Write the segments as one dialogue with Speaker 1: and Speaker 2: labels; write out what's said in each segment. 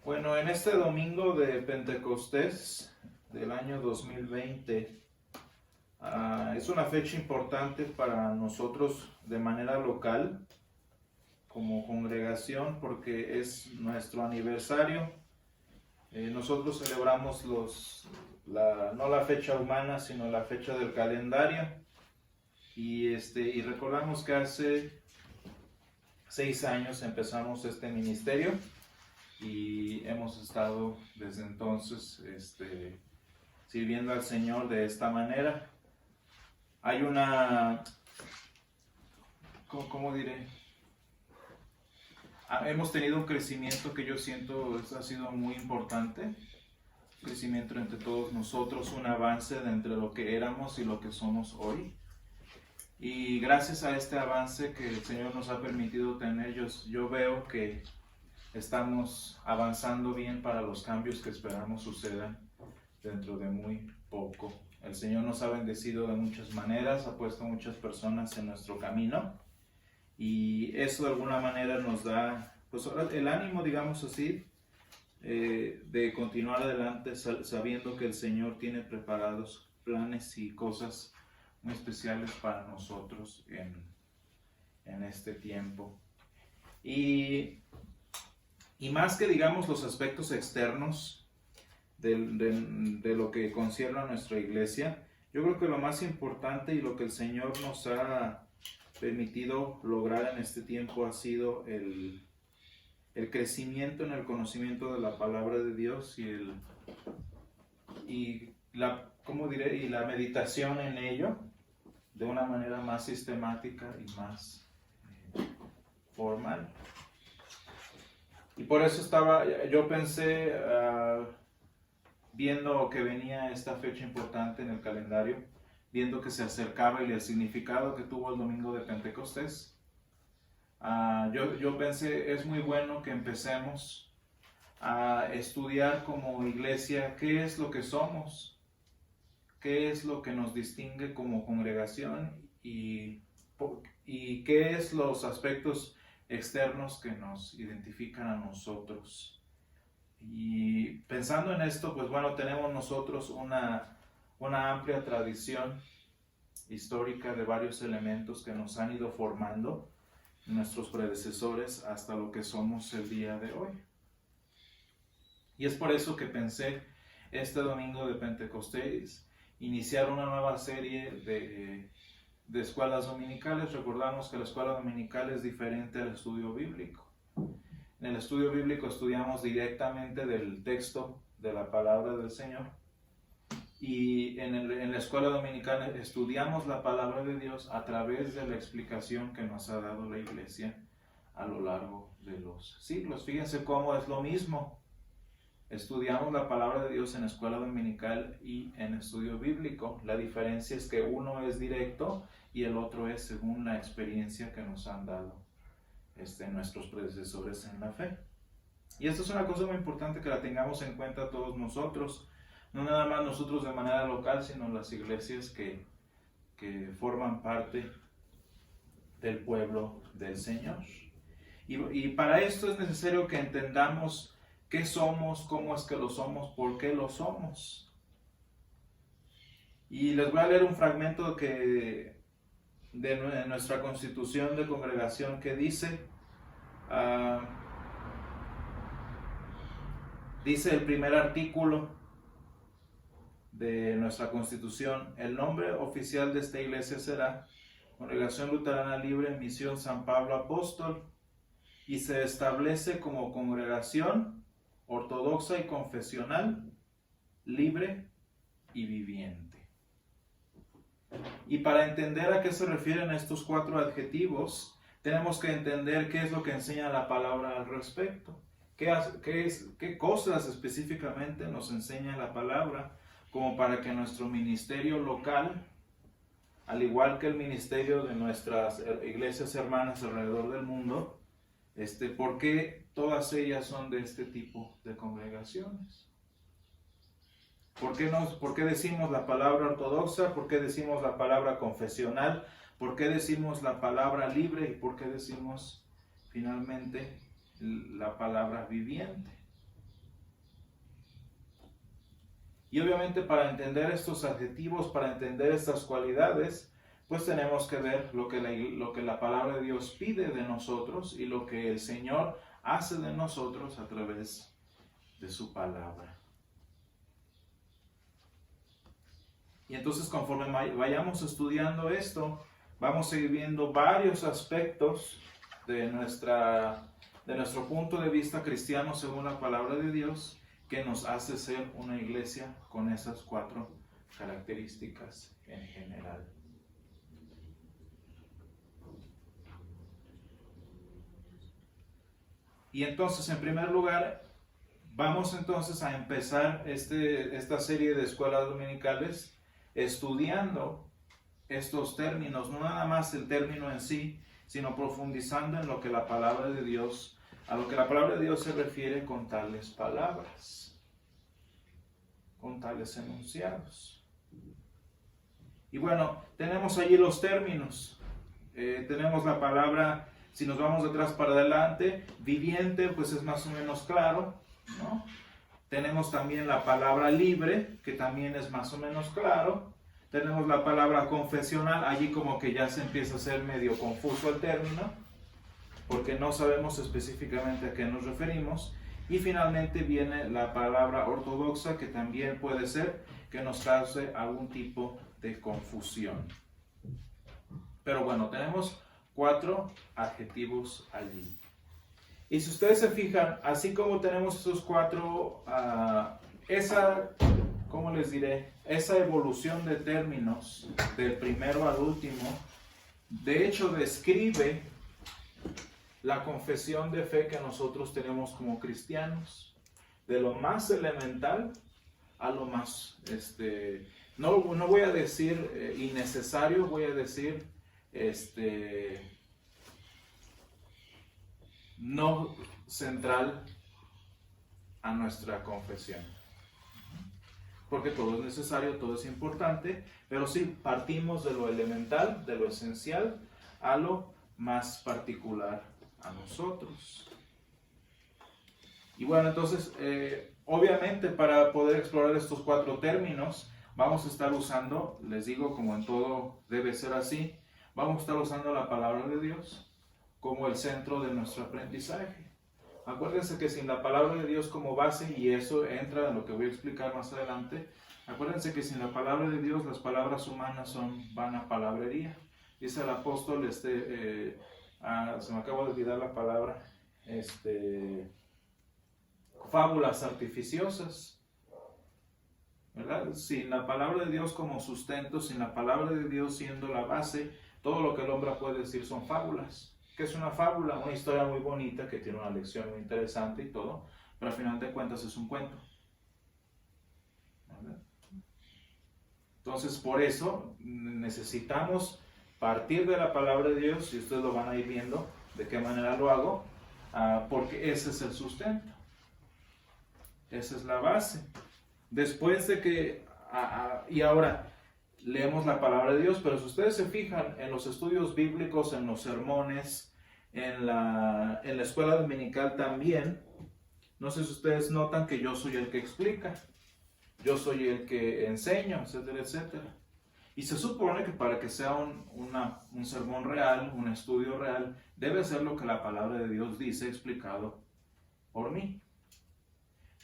Speaker 1: Bueno, en este domingo de Pentecostés del año 2020, es una fecha importante para nosotros de manera local, como congregación, porque es nuestro aniversario. Nosotros celebramos no la fecha humana, sino la fecha del calendario. Y recordamos que hace 6 años empezamos este ministerio. Y hemos estado desde entonces sirviendo al Señor de esta manera. Hay ¿cómo diré? Hemos tenido un crecimiento que yo siento ha sido muy importante. Un crecimiento entre todos nosotros, un avance de entre lo que éramos y lo que somos hoy. Y gracias a este avance que el Señor nos ha permitido tener, yo veo que estamos avanzando bien para los cambios que esperamos sucedan dentro de muy poco. El Señor nos ha bendecido de muchas maneras, ha puesto muchas personas en nuestro camino y eso de alguna manera nos da pues, el ánimo, digamos así, de continuar adelante sabiendo que el Señor tiene preparados planes y cosas muy especiales para nosotros en este tiempo. Y más que digamos los aspectos externos de lo que concierne a nuestra iglesia, yo creo que lo más importante y lo que el Señor nos ha permitido lograr en este tiempo ha sido el crecimiento en el conocimiento de la palabra de Dios y la meditación en ello de una manera más sistemática y más formal. Y por eso yo pensé, viendo que venía esta fecha importante en el calendario, viendo que se acercaba y el significado que tuvo el domingo de Pentecostés, yo pensé, es muy bueno que empecemos a estudiar como iglesia qué es lo que somos, qué es lo que nos distingue como congregación y qué es los aspectos externos que nos identifican a nosotros. Y pensando en esto, pues bueno, tenemos nosotros una amplia tradición histórica de varios elementos que nos han ido formando nuestros predecesores hasta lo que somos el día de hoy. Y es por eso que pensé este domingo de Pentecostés iniciar una nueva serie de escuelas dominicales. Recordamos que la escuela dominical es diferente al estudio bíblico. En el estudio bíblico estudiamos directamente del texto de la palabra del Señor y en la escuela dominical estudiamos la palabra de Dios a través de la explicación que nos ha dado la iglesia a lo largo de los siglos. Fíjense cómo es lo mismo. Estudiamos la palabra de Dios en escuela dominical y en estudio bíblico. La diferencia es que uno es directo y el otro es según la experiencia que nos han dado nuestros predecesores en la fe. Y esto es una cosa muy importante que la tengamos en cuenta todos nosotros, no nada más nosotros de manera local, sino las iglesias que forman parte del pueblo del Señor. Y para esto es necesario que entendamos qué somos, cómo es que lo somos, por qué lo somos. Y les voy a leer un fragmento de nuestra constitución de congregación que dice el primer artículo de nuestra constitución: el nombre oficial de esta iglesia será Congregación Luterana Libre Misión San Pablo Apóstol, y se establece como congregación ortodoxa y confesional, libre y viviente. Y para entender a qué se refieren estos 4 adjetivos, tenemos que entender qué es lo que enseña la palabra al respecto. ¿Qué cosas específicamente nos enseña la palabra como para que nuestro ministerio local, al igual que el ministerio de nuestras iglesias hermanas alrededor del mundo, ¿por qué todas ellas son de este tipo de congregaciones? ¿Por qué decimos la palabra ortodoxa? ¿Por qué decimos la palabra confesional? ¿Por qué decimos la palabra libre? ¿Y por qué decimos finalmente la palabra viviente? Y obviamente para entender estos adjetivos, para entender estas cualidades, pues tenemos que ver lo que la palabra de Dios pide de nosotros y lo que el Señor hace de nosotros a través de su palabra. Y entonces conforme vayamos estudiando esto, vamos a ir viendo varios aspectos de nuestro punto de vista cristiano según la palabra de Dios, que nos hace ser una iglesia con esas 4 características en general. Y entonces, en primer lugar, vamos entonces a empezar esta serie de escuelas dominicales estudiando estos términos, no nada más el término en sí, sino profundizando en lo que la palabra de Dios, a lo que la palabra de Dios se refiere con tales palabras, con tales enunciados. Y bueno, tenemos allí los términos. Tenemos la palabra, si nos vamos de atrás para adelante, viviente, pues es más o menos claro, ¿no? Tenemos también la palabra libre, que también es más o menos claro. Tenemos la palabra confesional, allí como que ya se empieza a hacer medio confuso el término, porque no sabemos específicamente a qué nos referimos. Y finalmente viene la palabra ortodoxa, que también puede ser que nos cause algún tipo de confusión. Pero bueno, tenemos 4 adjetivos allí. Y si ustedes se fijan, así como tenemos esos 4, ¿cómo les diré? Esa evolución de términos del primero al último, de hecho describe la confesión de fe que nosotros tenemos como cristianos, de lo más elemental a lo más, no voy a decir innecesario, voy a decir no central a nuestra confesión. Porque todo es necesario, todo es importante, pero sí partimos de lo elemental, de lo esencial, a lo más particular a nosotros. Y bueno, entonces, obviamente para poder explorar estos 4 términos, vamos a estar usando, les digo, como en todo debe ser así, vamos a estar usando la palabra de Dios como el centro de nuestro aprendizaje. Acuérdense que sin la palabra de Dios como base, y eso entra en lo que voy a explicar más adelante, acuérdense que sin la palabra de Dios las palabras humanas son vana palabrería. Dice el apóstol, se me acaba de olvidar la palabra, fábulas artificiosas, ¿verdad? Sin la palabra de Dios como sustento, sin la palabra de Dios siendo la base, todo lo que el hombre puede decir son fábulas. ¿Qué es una fábula? Una historia muy bonita que tiene una lección muy interesante y todo, pero al final de cuentas es un cuento, ¿verdad? Entonces, por eso necesitamos partir de la palabra de Dios, y ustedes lo van a ir viendo de qué manera lo hago, porque ese es el sustento, esa es la base. Después de que, y ahora leemos la palabra de Dios, pero si ustedes se fijan en los estudios bíblicos, en los sermones, en la escuela dominical también, no sé si ustedes notan que yo soy el que explica, yo soy el que enseño, etcétera, etcétera. Y se supone que para que sea un sermón real, un estudio real, debe ser lo que la palabra de Dios dice explicado por mí.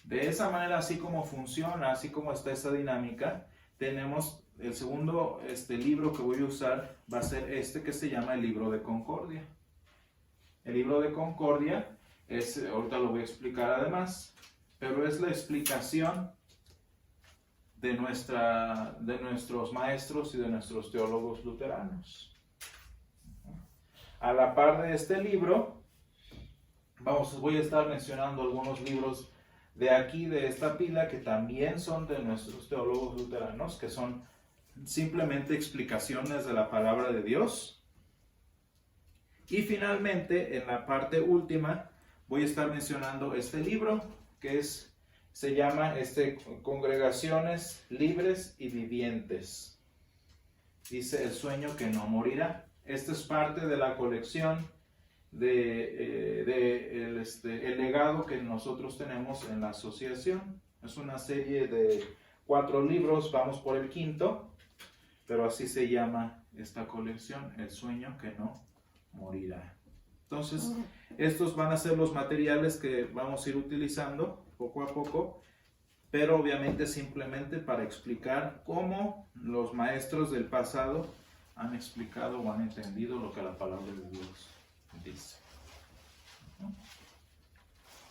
Speaker 1: De esa manera, así como funciona, así como está esa dinámica, tenemos el segundo libro que voy a usar, va a ser que se llama el libro de Concordia. El libro de Concordia ahorita lo voy a explicar además, pero es la explicación de nuestros maestros y de nuestros teólogos luteranos. A la par de este libro, voy a estar mencionando algunos libros de aquí, de esta pila, que también son de nuestros teólogos luteranos, que son simplemente explicaciones de la palabra de Dios. Y finalmente, en la parte última, voy a estar mencionando este libro, que se llama Congregaciones Libres y Vivientes. Dice El sueño que no morirá. Esta es parte de la colección el legado que nosotros tenemos en la asociación. Es una serie de 4 libros, vamos por el quinto, pero así se llama esta colección, El sueño que no morirá. Entonces, estos van a ser los materiales que vamos a ir utilizando poco a poco, pero obviamente simplemente para explicar cómo los maestros del pasado han explicado o han entendido lo que la palabra de Dios dice.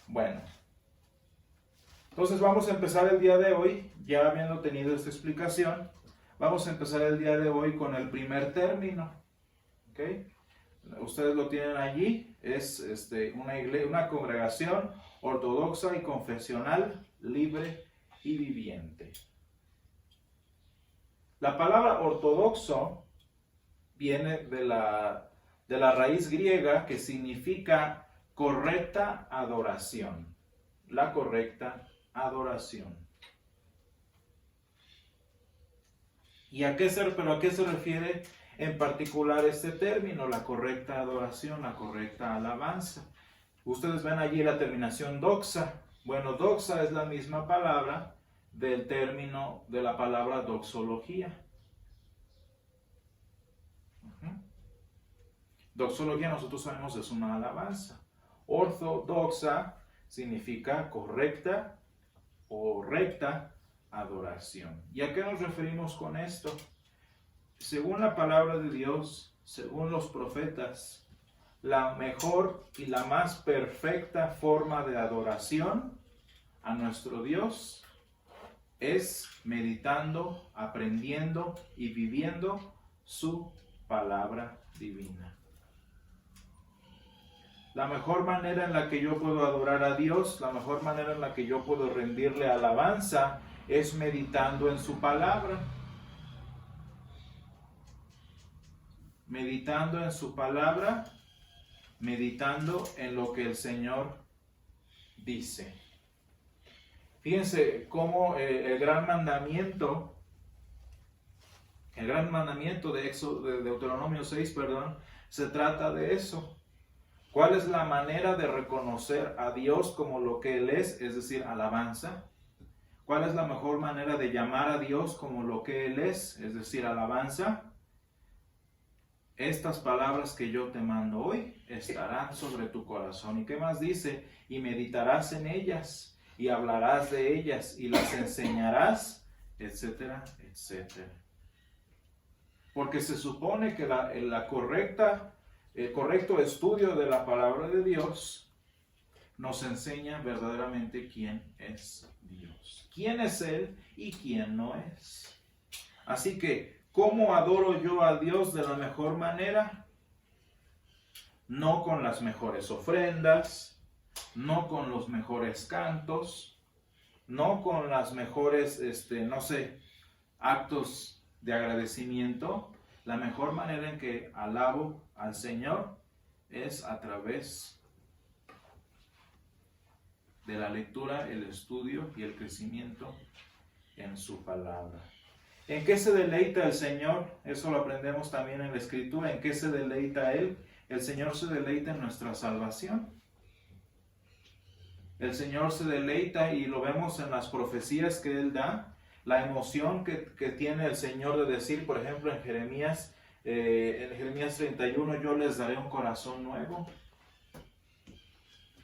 Speaker 1: Bueno, entonces vamos a empezar el día de hoy, ya habiendo tenido esta explicación, vamos a empezar el día de hoy con el primer término. ¿Okay? Ustedes lo tienen allí, es una congregación ortodoxa y confesional, libre y viviente. La palabra ortodoxo viene de la raíz griega que significa correcta adoración. La correcta adoración. ¿Y a qué se refiere en particular este término? La correcta adoración, la correcta alabanza. Ustedes ven allí la terminación doxa. Bueno, doxa es la misma palabra del término de la palabra doxología. Doxología nosotros sabemos es una alabanza. Ortodoxa significa correcta o recta adoración. ¿Y a qué nos referimos con esto? Según la palabra de Dios, según los profetas, la mejor y la más perfecta forma de adoración a nuestro Dios es meditando, aprendiendo y viviendo su palabra divina. La mejor manera en la que yo puedo adorar a Dios, la mejor manera en la que yo puedo rendirle alabanza es meditando en su palabra. Meditando en su palabra, meditando en lo que el Señor dice. Fíjense cómo el gran mandamiento de Deuteronomio 6, se trata de eso. ¿Cuál es la manera de reconocer a Dios como lo que Él es decir, alabanza? ¿Cuál es la mejor manera de llamar a Dios como lo que Él es decir, alabanza? Estas palabras que yo te mando hoy estarán sobre tu corazón. ¿Y qué más dice? Y meditarás en ellas, y hablarás de ellas, y las enseñarás, etcétera, etcétera. Porque se supone que el correcto estudio de la palabra de Dios nos enseña verdaderamente quién es Dios. Quién es Él y quién no es. Así que, ¿cómo adoro yo a Dios de la mejor manera? No con las mejores ofrendas, no con los mejores cantos, no con las mejores, actos de agradecimiento. La mejor manera en que alabo al Señor es a través de la lectura, el estudio y el crecimiento en su palabra. ¿En qué se deleita el Señor? Eso lo aprendemos también en la Escritura. ¿En qué se deleita Él? El Señor se deleita en nuestra salvación. El Señor se deleita, y lo vemos en las profecías que Él da, la emoción que tiene el Señor de decir, por ejemplo, en Jeremías 31, yo les daré un corazón nuevo.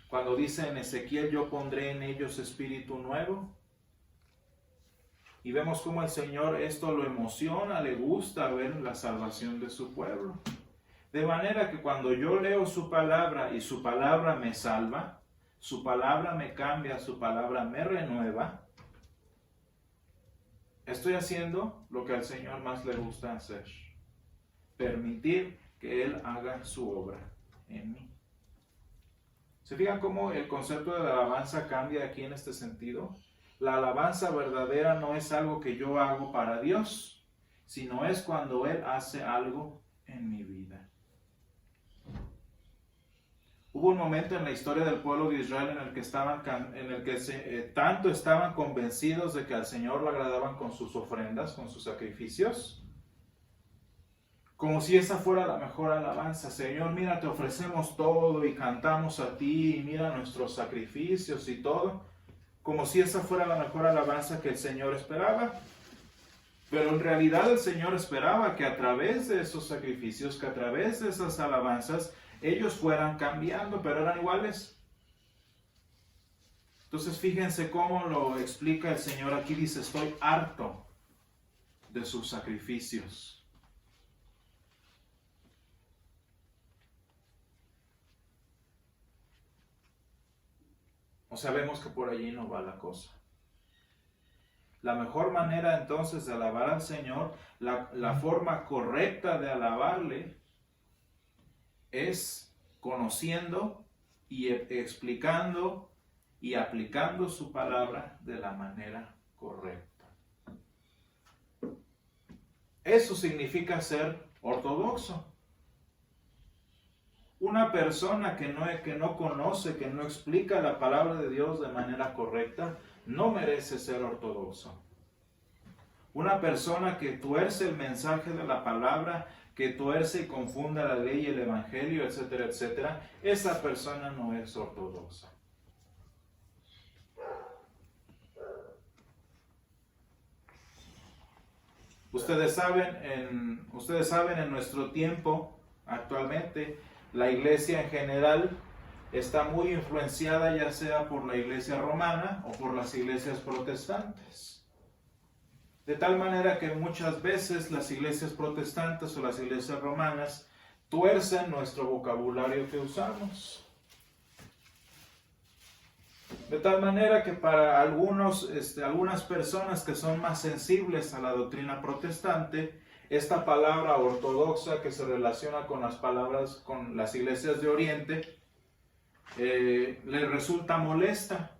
Speaker 1: Cuando dice en Ezequiel, yo pondré en ellos espíritu nuevo. Y vemos cómo el Señor esto lo emociona, le gusta ver la salvación de su pueblo. De manera que cuando yo leo su palabra y su palabra me salva, su palabra me cambia, su palabra me renueva, estoy haciendo lo que al Señor más le gusta hacer. Permitir que Él haga su obra en mí. ¿Se fijan cómo el concepto de la alabanza cambia aquí en este sentido? La alabanza verdadera no es algo que yo hago para Dios, sino es cuando Él hace algo en mi vida. Hubo un momento en la historia del pueblo de Israel en el que tanto estaban convencidos de que al Señor le agradaban con sus ofrendas, con sus sacrificios, como si esa fuera la mejor alabanza. Señor, mira, te ofrecemos todo y cantamos a ti, y mira nuestros sacrificios y todo. como si esa fuera la mejor alabanza que el Señor esperaba. Pero en realidad el Señor esperaba que a través de esos sacrificios, que a través de esas alabanzas, ellos fueran cambiando, pero eran iguales. Entonces fíjense cómo lo explica el Señor aquí. Dice, estoy harto de sus sacrificios. O sea, vemos que por allí no va la cosa. La mejor manera entonces de alabar al Señor, la forma correcta de alabarle, es conociendo y explicando y aplicando su palabra de la manera correcta. Eso significa ser ortodoxo. Una persona que no conoce, que no explica la palabra de Dios de manera correcta, no merece ser ortodoxo. Una persona que tuerce el mensaje de la palabra, que tuerce y confunda la ley y el evangelio, etcétera, etcétera, esa persona no es ortodoxa. Ustedes saben en nuestro tiempo, actualmente, la iglesia en general está muy influenciada ya sea por la iglesia romana o por las iglesias protestantes. De tal manera que muchas veces las iglesias protestantes o las iglesias romanas tuercen nuestro vocabulario que usamos. De tal manera que para algunas personas que son más sensibles a la doctrina protestante, esta palabra ortodoxa que se relaciona con las iglesias de Oriente, les resulta molesta,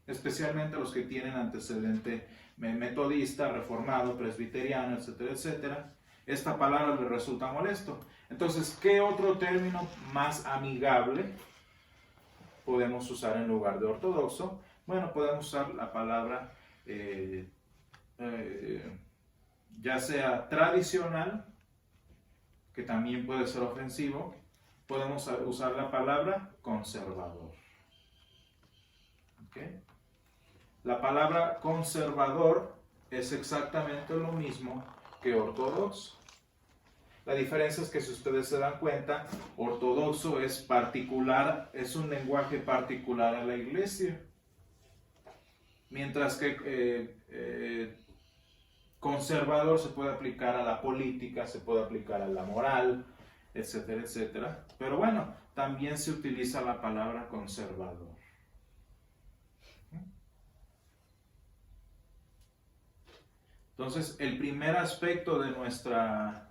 Speaker 1: especialmente a los que tienen antecedente metodista, reformado, presbiteriano, etcétera, etcétera. Esta palabra les resulta molesto. Entonces, ¿qué otro término más amigable podemos usar en lugar de ortodoxo? Bueno, podemos usar la palabra ya sea tradicional, que también puede ser ofensivo. Podemos usar la palabra conservador. ¿Okay? La palabra conservador es exactamente lo mismo que ortodoxo. La diferencia es que, si ustedes se dan cuenta, ortodoxo es particular, es un lenguaje particular a la iglesia. Mientras que conservador se puede aplicar a la política, se puede aplicar a la moral, etcétera, etcétera. Pero bueno, también se utiliza la palabra conservador. Entonces, el primer aspecto de nuestra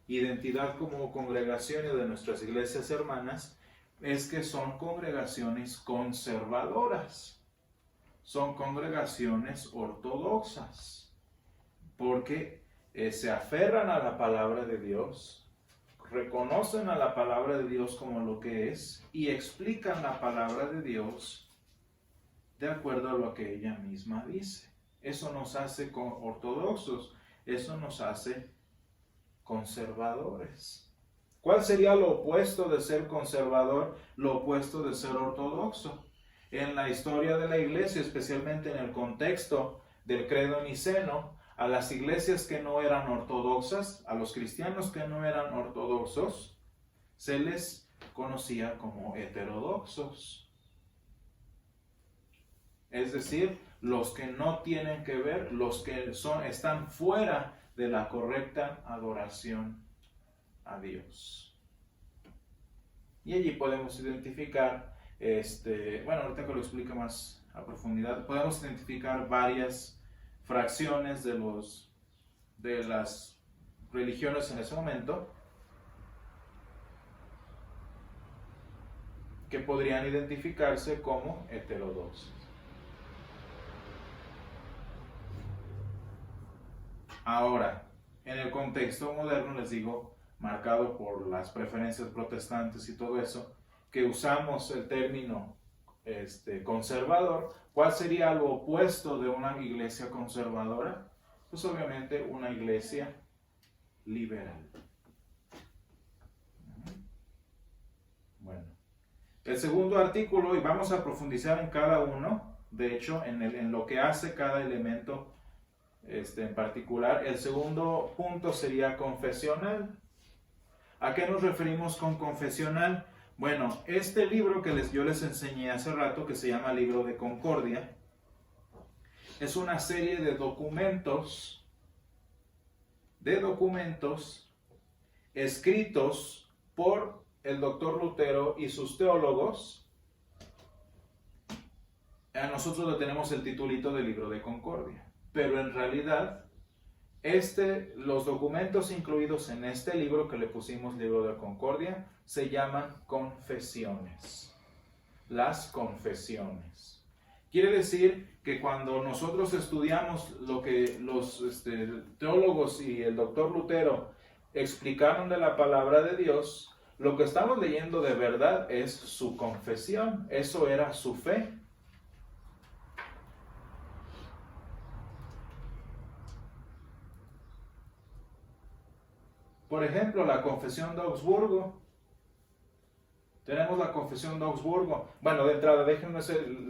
Speaker 1: identidad como congregación y de nuestras iglesias hermanas es que son congregaciones conservadoras, son congregaciones ortodoxas, porque se aferran a la palabra de Dios, reconocen a la palabra de Dios como lo que es y explican la palabra de Dios de acuerdo a lo que ella misma dice. Eso nos hace ortodoxos, eso nos hace conservadores. ¿Cuál sería lo opuesto de ser conservador? Lo opuesto de ser ortodoxo. En la historia de la iglesia, especialmente en el contexto del credo niceno, a las iglesias que no eran ortodoxas, a los cristianos que no eran ortodoxos, se les conocía como heterodoxos. Es decir, los que no tienen que ver, los que están fuera de la correcta adoración a Dios. Y allí podemos identificar, bueno, ahorita que lo explique más a profundidad, podemos identificar varias fracciones de las religiones en ese momento que podrían identificarse como heterodoxas. Ahora, en el contexto moderno, les digo, marcado por las preferencias protestantes y todo eso, que usamos el término conservador, ¿cuál sería lo opuesto de una iglesia conservadora? Pues obviamente una iglesia liberal. Bueno, el segundo artículo, y vamos a profundizar en cada uno de hecho, en lo que hace cada elemento en particular. El segundo punto sería confesional. ¿A qué nos referimos con confesional? Bueno, este libro que yo les enseñé hace rato, que se llama Libro de Concordia, es una serie de documentos escritos por el doctor Lutero y sus teólogos. A nosotros le tenemos el titulito de Libro de Concordia, pero en realidad los documentos incluidos en este libro que le pusimos Libro de Concordia se llaman confesiones. Las confesiones. Quiere decir que cuando nosotros estudiamos lo que los teólogos y el doctor Lutero explicaron de la palabra de Dios, lo que estamos leyendo de verdad es su confesión. Eso era su fe. Por ejemplo, la Confesión de Augsburgo. Tenemos la Confesión de Augsburgo. Bueno, de entrada, déjenme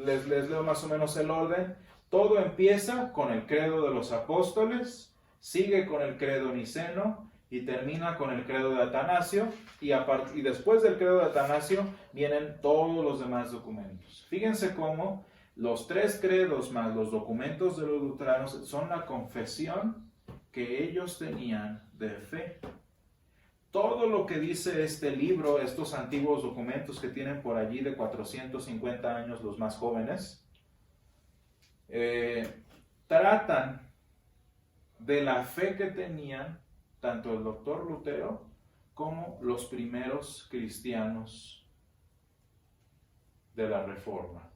Speaker 1: les leo más o menos el orden. Todo empieza con el credo de los apóstoles, sigue con el credo niceno y termina con el credo de Atanasio. Y después del credo de Atanasio vienen todos los demás documentos. Fíjense cómo los tres credos más los documentos de los luteranos son la confesión que ellos tenían de fe. Todo lo que dice este libro, estos antiguos documentos que tienen por allí de 450 años los más jóvenes, tratan de la fe que tenían tanto el doctor Lutero como los primeros cristianos de la Reforma.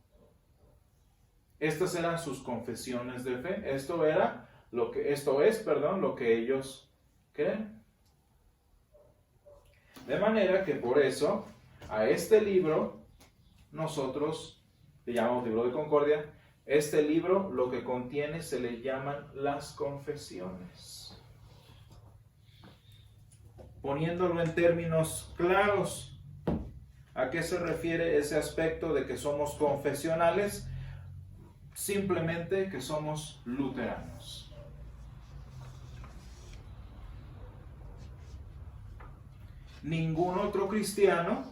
Speaker 1: Estas eran sus confesiones de fe. Esto es, lo que ellos creen. De manera que por eso a este libro nosotros le llamamos Libro de Concordia. Este libro lo que contiene se le llaman las confesiones. Poniéndolo en términos claros, ¿a qué se refiere ese aspecto de que somos confesionales? Simplemente que somos luteranos. Ningún otro cristiano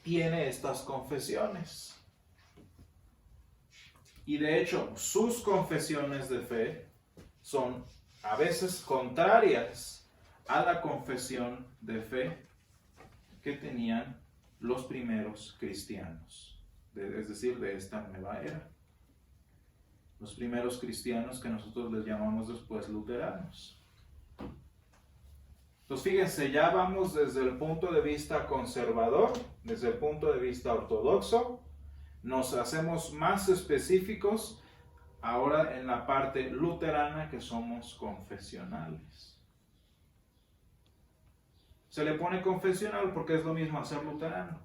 Speaker 1: tiene estas confesiones. Y de hecho, sus confesiones de fe son a veces contrarias a la confesión de fe que tenían los primeros cristianos, es decir, de esta nueva era. Los primeros cristianos que nosotros les llamamos después luteranos. Entonces fíjense, ya vamos desde el punto de vista conservador, desde el punto de vista ortodoxo, nos hacemos más específicos ahora en la parte luterana que somos confesionales. Se le pone confesional porque es lo mismo hacer luterano.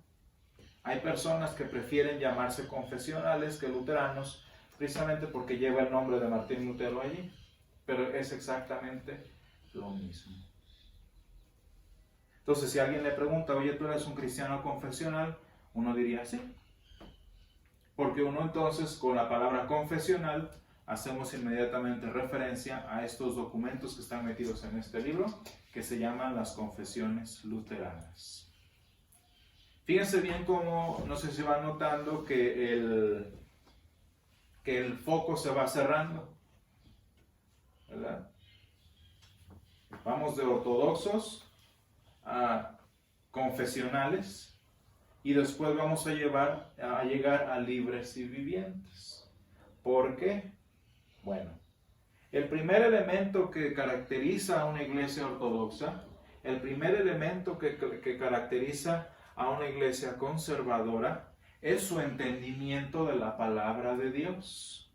Speaker 1: Hay personas que prefieren llamarse confesionales que luteranos precisamente porque lleva el nombre de Martín Lutero allí, pero es exactamente lo mismo. Entonces, si alguien le pregunta, oye, ¿tú eres un cristiano confesional? Uno diría sí. Porque uno entonces, con la palabra confesional, hacemos inmediatamente referencia a estos documentos que están metidos en este libro, que se llaman las confesiones luteranas. Fíjense bien cómo, no sé si van notando que el foco se va cerrando, ¿verdad? Vamos de ortodoxos a confesionales y después vamos a llegar a libres y vivientes. ¿Por qué? Bueno, el primer elemento que caracteriza a una iglesia ortodoxa, el primer elemento que caracteriza a una iglesia conservadora es su entendimiento de la palabra de Dios.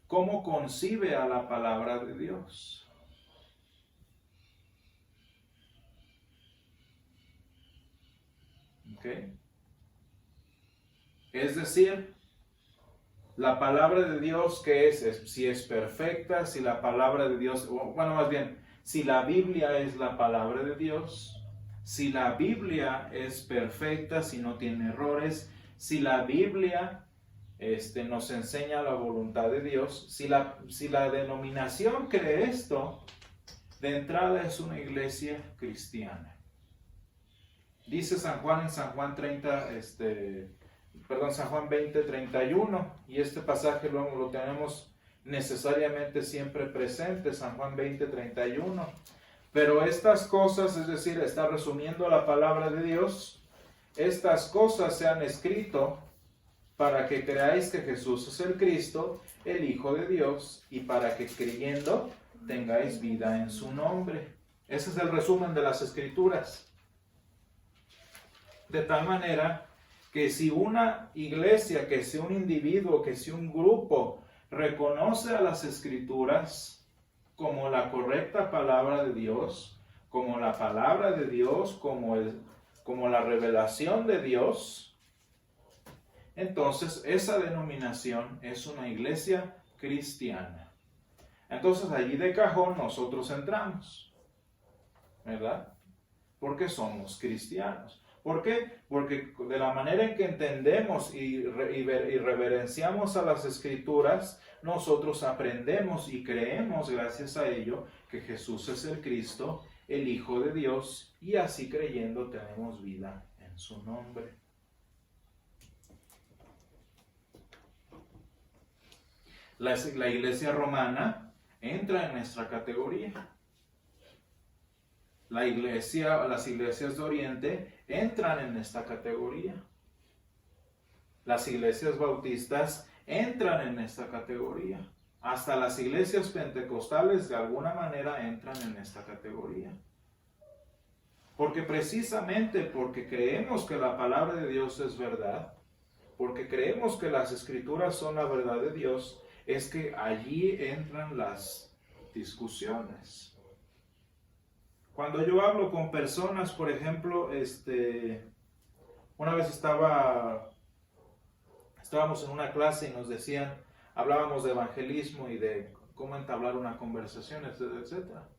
Speaker 1: ¿Cómo concibe a la palabra de Dios? ¿Okay? Es decir, la palabra de Dios, ¿qué es? Si es perfecta, si la palabra de Dios, bueno, más bien, si la Biblia es la palabra de Dios, si la Biblia es perfecta, si no tiene errores, si la Biblia nos enseña la voluntad de Dios, si la denominación cree esto, de entrada es una iglesia cristiana. Dice San Juan en San Juan 20:31, y este pasaje lo tenemos necesariamente siempre presente, San Juan 20:31. Pero estas cosas, es decir, está resumiendo la palabra de Dios, estas cosas se han escrito para que creáis que Jesús es el Cristo, el Hijo de Dios, y para que creyendo tengáis vida en su nombre. Ese es el resumen de las Escrituras. De tal manera que si una iglesia, que si un individuo, que si un grupo reconoce a las Escrituras como la correcta palabra de Dios, como la palabra de Dios, como la revelación de Dios, entonces esa denominación es una iglesia cristiana. Entonces allí de cajón nosotros entramos, ¿verdad? Porque somos cristianos. ¿Por qué? Porque de la manera en que entendemos y reverenciamos a las Escrituras, nosotros aprendemos y creemos gracias a ello que Jesús es el Cristo, el Hijo de Dios, y así creyendo tenemos vida en su nombre. La iglesia romana entra en nuestra categoría. Las iglesias de Oriente entran en esta categoría. Las iglesias bautistas entran en esta categoría. Hasta las iglesias pentecostales de alguna manera entran en esta categoría. Porque precisamente porque creemos que la palabra de Dios es verdad, porque creemos que las Escrituras son la verdad de Dios, es que allí entran las discusiones. Cuando yo hablo con personas, por ejemplo, una vez estábamos en una clase y nos decían, hablábamos de evangelismo y de cómo entablar una conversación, etcétera, etcétera.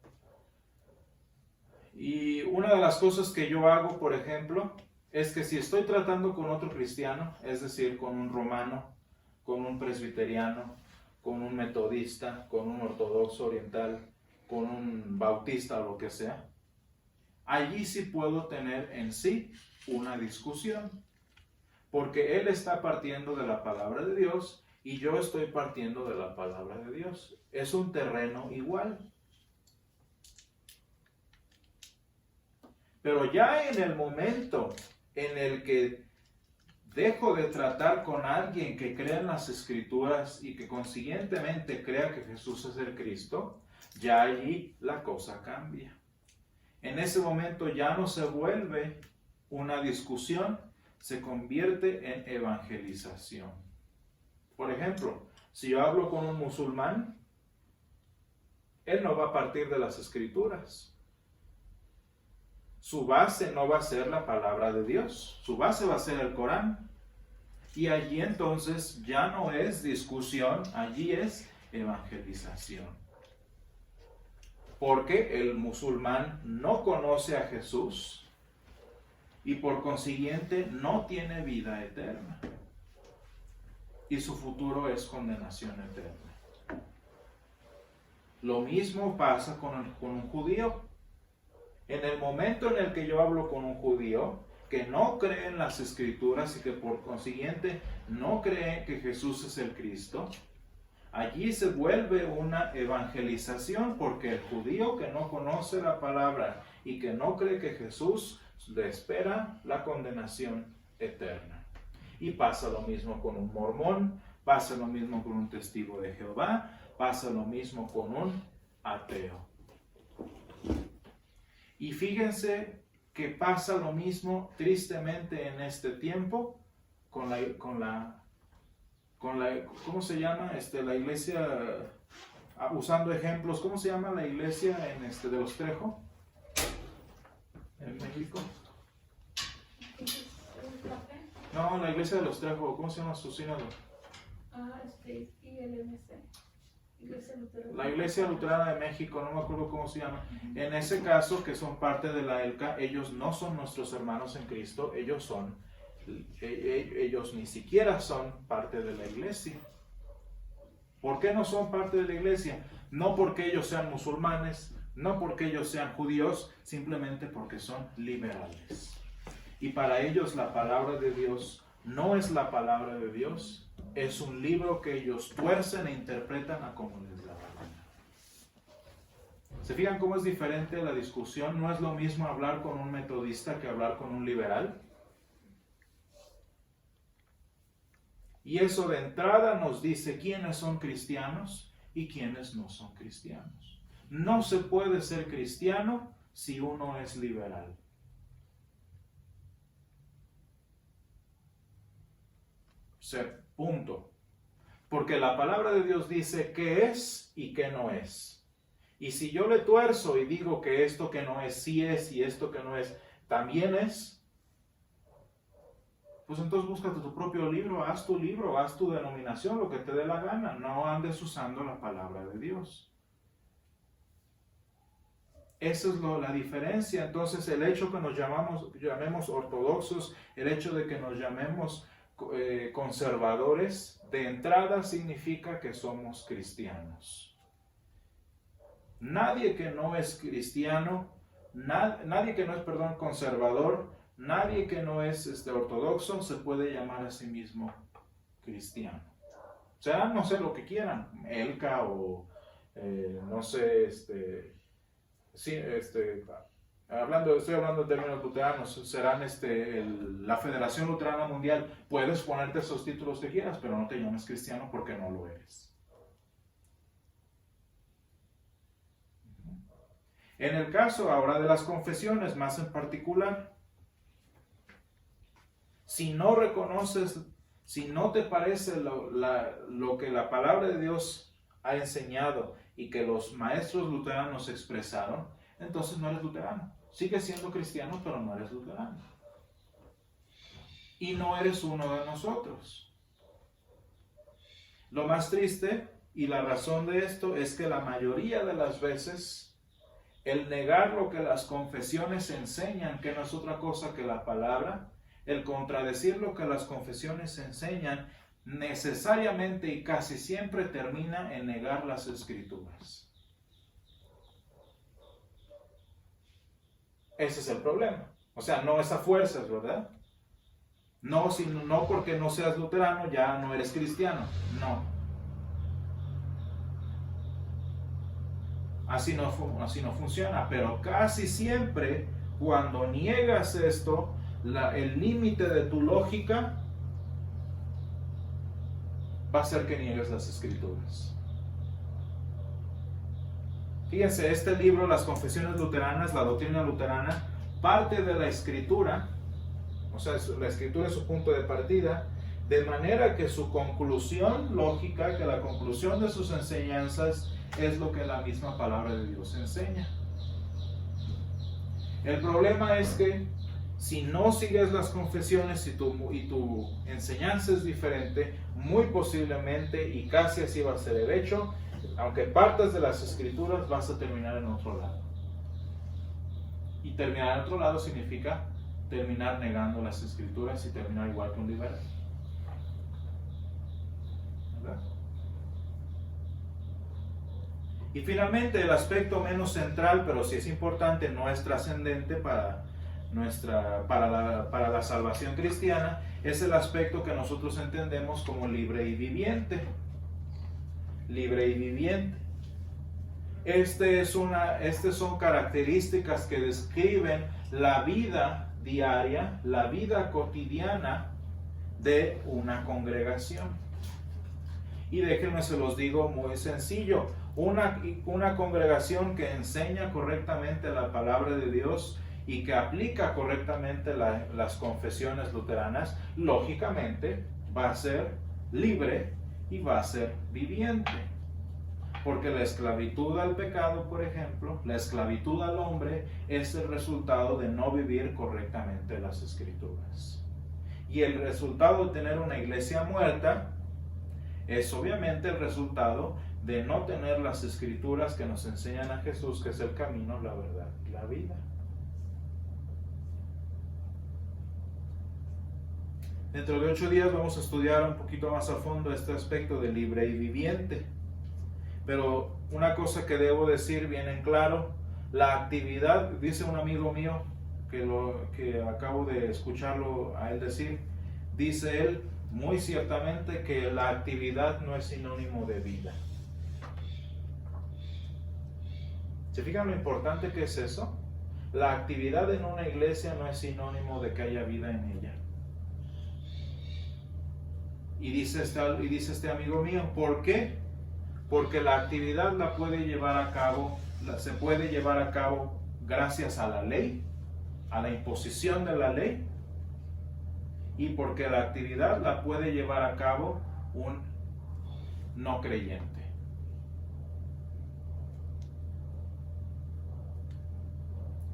Speaker 1: Y una de las cosas que yo hago, por ejemplo, es que si estoy tratando con otro cristiano, es decir, con un romano, con un presbiteriano, con un metodista, con un ortodoxo oriental, con un bautista o lo que sea, allí sí puedo tener en sí una discusión, porque él está partiendo de la palabra de Dios y yo estoy partiendo de la palabra de Dios. Es un terreno igual. Pero ya en el momento en el que dejo de tratar con alguien que crea en las Escrituras y que consiguientemente crea que Jesús es el Cristo, ya allí la cosa cambia. En ese momento ya no se vuelve una discusión, se convierte en evangelización. Por ejemplo, si yo hablo con un musulmán, él no va a partir de las Escrituras. Su base no va a ser la palabra de Dios, su base va a ser el Corán. Y allí entonces ya no es discusión, allí es evangelización. Porque el musulmán no conoce a Jesús y por consiguiente no tiene vida eterna. Y su futuro es condenación eterna. Lo mismo pasa con un judío. En el momento en el que yo hablo con un judío que no cree en las Escrituras y que por consiguiente no cree que Jesús es el Cristo, allí se vuelve una evangelización, porque el judío que no conoce la palabra y que no cree que Jesús le espera la condenación eterna. Y pasa lo mismo con un mormón, pasa lo mismo con un testigo de Jehová, pasa lo mismo con un ateo. Y fíjense que pasa lo mismo tristemente en este tiempo con la ¿cómo se llama? La iglesia, usando ejemplos, ¿cómo se llama la iglesia de los Trejo? En México. No, la iglesia de los Trejo, ¿cómo se llama su sínodo? ILMC. La Iglesia Luterana de México, no me acuerdo cómo se llama. En ese caso, que son parte de la ELCA, ellos no son nuestros hermanos en Cristo, ellos son ellos ni siquiera son parte de la iglesia. ¿Por qué no son parte de la iglesia? No porque ellos sean musulmanes, no porque ellos sean judíos, simplemente porque son liberales. Y para ellos la palabra de Dios no es la palabra de Dios, es un libro que ellos tuercen e interpretan a como les da la gana. ¿Se fijan cómo es diferente la discusión? No es lo mismo hablar con un metodista que hablar con un liberal. Y eso de entrada nos dice quiénes son cristianos y quiénes no son cristianos. No se puede ser cristiano si uno es liberal. Punto. Porque la palabra de Dios dice qué es y qué no es. Y si yo le tuerzo y digo que esto que no es sí es y esto que no es también es, pues entonces búscate tu propio libro, haz tu denominación, lo que te dé la gana. No andes usando la palabra de Dios. Esa es la diferencia. Entonces el hecho que nos llamemos ortodoxos, el hecho de que nos llamemos conservadores, de entrada significa que somos cristianos. Nadie que no es cristiano, nadie que no es, conservador, nadie que no es ortodoxo se puede llamar a sí mismo cristiano. Serán, no sé, lo que quieran, Elca o no sé, sí, estoy hablando de términos luteranos, serán la Federación Luterana Mundial. Puedes ponerte esos títulos que quieras, pero no te llames cristiano porque no lo eres. En el caso ahora de las confesiones, más en particular, si no reconoces, si no te parece lo que la palabra de Dios ha enseñado y que los maestros luteranos expresaron, entonces no eres luterano. Sigues siendo cristiano, pero no eres luterano. Y no eres uno de nosotros. Lo más triste y la razón de esto es que la mayoría de las veces el negar lo que las confesiones enseñan, que no es otra cosa que la palabra, el contradecir lo que las confesiones enseñan, necesariamente y casi siempre termina en negar las escrituras. Ese es el problema. O sea, no es a fuerzas, ¿verdad? No porque no seas luterano ya no eres cristiano. No. Así no funciona, pero casi siempre cuando niegas esto, el límite de tu lógica va a ser que niegues las escrituras. Fíjense, este libro, Las Confesiones Luteranas, la doctrina luterana, parte de la escritura, o sea, la escritura es su punto de partida, de manera que su conclusión lógica, que la conclusión de sus enseñanzas es lo que la misma palabra de Dios enseña. El problema es que si no sigues las confesiones y tu enseñanza es diferente, muy posiblemente, y casi así va a ser el hecho, aunque partas de las escrituras, vas a terminar en otro lado. Y terminar en otro lado significa terminar negando las escrituras y terminar igual que un liberal. ¿Verdad? Y finalmente, el aspecto menos central, pero sí es importante, no es trascendente para la salvación cristiana, es el aspecto que nosotros entendemos como libre y viviente. Libre y viviente. Estas son características que describen la vida diaria, la vida cotidiana de una congregación. Y déjenme se los digo muy sencillo. Una congregación que enseña correctamente la palabra de Dios y que aplica correctamente las confesiones luteranas, lógicamente va a ser libre y va a ser viviente. Porque la esclavitud al pecado, por ejemplo, la esclavitud al hombre es el resultado de no vivir correctamente las escrituras. Y el resultado de tener una iglesia muerta es obviamente el resultado de no tener las escrituras que nos enseñan a Jesús, que es el camino, la verdad y la vida. Dentro de 8 días vamos a estudiar un poquito más a fondo este aspecto de libre y viviente. Pero una cosa que debo decir bien en claro, la actividad, dice un amigo mío, que acabo de escucharlo a él decir, dice él muy ciertamente que la actividad no es sinónimo de vida. ¿Se fijan lo importante que es eso? La actividad en una iglesia no es sinónimo de que haya vida en ella. Y dice este amigo mío, ¿por qué? Porque la actividad la puede llevar a cabo, se puede llevar a cabo gracias a la ley, a la imposición de la ley, y porque la actividad la puede llevar a cabo un no creyente.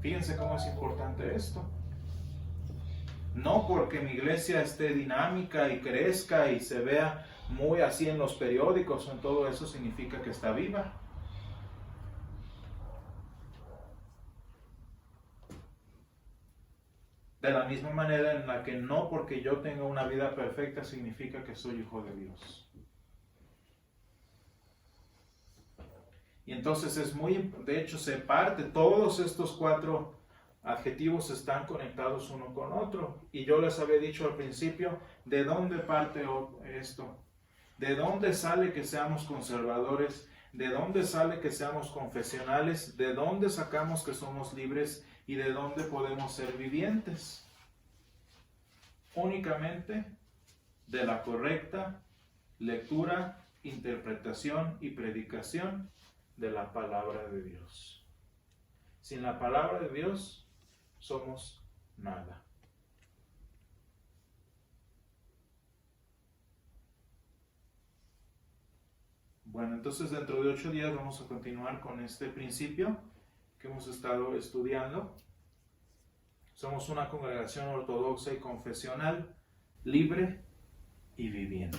Speaker 1: Fíjense cómo es importante esto. No porque mi iglesia esté dinámica y crezca y se vea muy así en los periódicos o en todo eso significa que está viva. De la misma manera en la que no porque yo tenga una vida perfecta significa que soy hijo de Dios. Y entonces de hecho se parte, todos estos 4 adjetivos están conectados uno con otro. Y yo les había dicho al principio, ¿de dónde parte esto? ¿De dónde sale que seamos conservadores? ¿De dónde sale que seamos confesionales? ¿De dónde sacamos que somos libres? ¿Y de dónde podemos ser vivientes? Únicamente de la correcta lectura, interpretación y predicación de la palabra de Dios. Sin la palabra de Dios somos nada. Bueno, entonces dentro de 8 días vamos a continuar con este principio que hemos estado estudiando. Somos una congregación ortodoxa y confesional, libre y viviente.